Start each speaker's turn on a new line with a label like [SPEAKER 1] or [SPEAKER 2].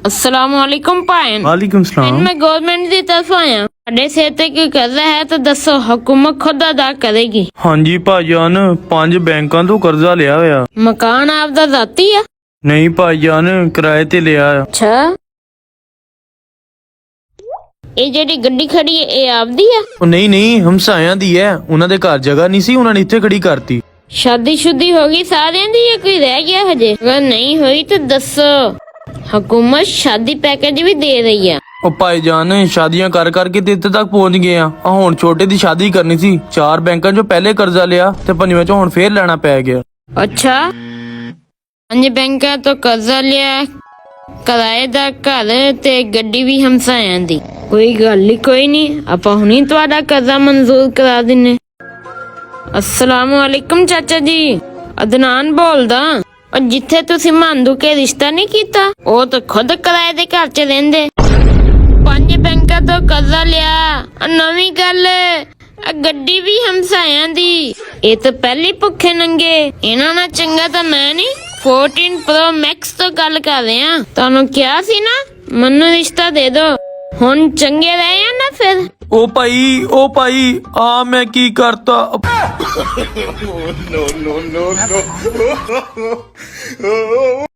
[SPEAKER 1] अस्सलामुअलैकुम पायन।
[SPEAKER 2] वालेकुम सलाम।
[SPEAKER 1] मैं गवर्नमेंट की तरफ आया, साडे सिर ते कोई कर्जा है तो दसो, हुकूमत खुद अदा करेगी।
[SPEAKER 2] ਹਾਂਜੀ ਭਾਈਜਾਨ 5 ਬੈਂਕਾਂ ਤੋਂ ਕਰਜ਼ਾ ਲਿਆ ਹੋਇਆ।
[SPEAKER 1] मकान आपदा जाती है?
[SPEAKER 2] ਨਹੀਂ ਭਾਈਜਾਨ ਕਿਰਾਏ ਤੇ ਲਿਆ ਆ।
[SPEAKER 1] अच्छा, ਇਹ ਜਿਹੜੀ ਗੱਡੀ ਖੜੀ ਹੈ ਇਹ ਆਪਦੀ ਆ?
[SPEAKER 2] ਉਹ ਨਹੀਂ ਹਮਸਾਇਆਂ ਦੀ ਹੈ, ਉਹਨਾਂ ਦੇ ਘਰ ਜਗ੍ਹਾ ਨਹੀਂ ਸੀ, ਉਹਨਾਂ ਨੇ ਇੱਥੇ ਖੜੀ ਕਰਤੀ।
[SPEAKER 1] शादीशुदी होगी सारियां दी या कोई रह गया हजे? अगर नहीं हुई तो दसो, हुकूमत शादी पैकेज भी दे रही है।
[SPEAKER 2] ਉਹ ਭਾਈਜਾਨ ਸ਼ਾਦੀਆਂ ਕਰ ਕਰਕੇ ਤੇ ਇੱਥੇ ਤੱਕ ਪਹੁੰਚ ਗਏ ਆ। ਹੁਣ ਛੋਟੇ ਦੀ ਸ਼ਾਦੀ ਕਰਨੀ ਸੀ, 4 ਬੈਂਕਾਂ ਚੋਂ ਪਹਿਲੇ ਕਰਜ਼ਾ ਲਿਆ ਤੇ 5ਵੇਂ ਚੋਂ ਹੁਣ ਫੇਰ ਲੈਣਾ ਪੈ ਗਿਆ।
[SPEAKER 1] अच्छा, 5 बैंकों तो कर्जा लिया, किराए दा घर ते गड्डी भी हमसायां दी। कोई गल ही कोई नहीं, आपां हुणी तुहाडा कर्जा मंजूर करा दिन्ने। अस्सलामुअलैकुम चाचा जी, अदनान बोलदा। और जिथे तुसी मांदू के रिश्ता नहीं कीता, वो तो खुद किराए दे घर च रहिंदे। 5 बैंकों तो कर्जा लिया, नवी गल गड्डी भी हमसायां दी। ये तो पहली भुखे नंगे, इन्हां नाल चंगा तो मैं नहीं 14 Pro Max तो गल कर रहे हैं। तुहानू क्या सी ना, मन्नू रिश्ता दे दो, हुण चंगे रहे हैं ना फिर।
[SPEAKER 2] ਉਹ ਭਾਈ ਆ ਮੈਂ ਕੀ ਕਰਤਾ।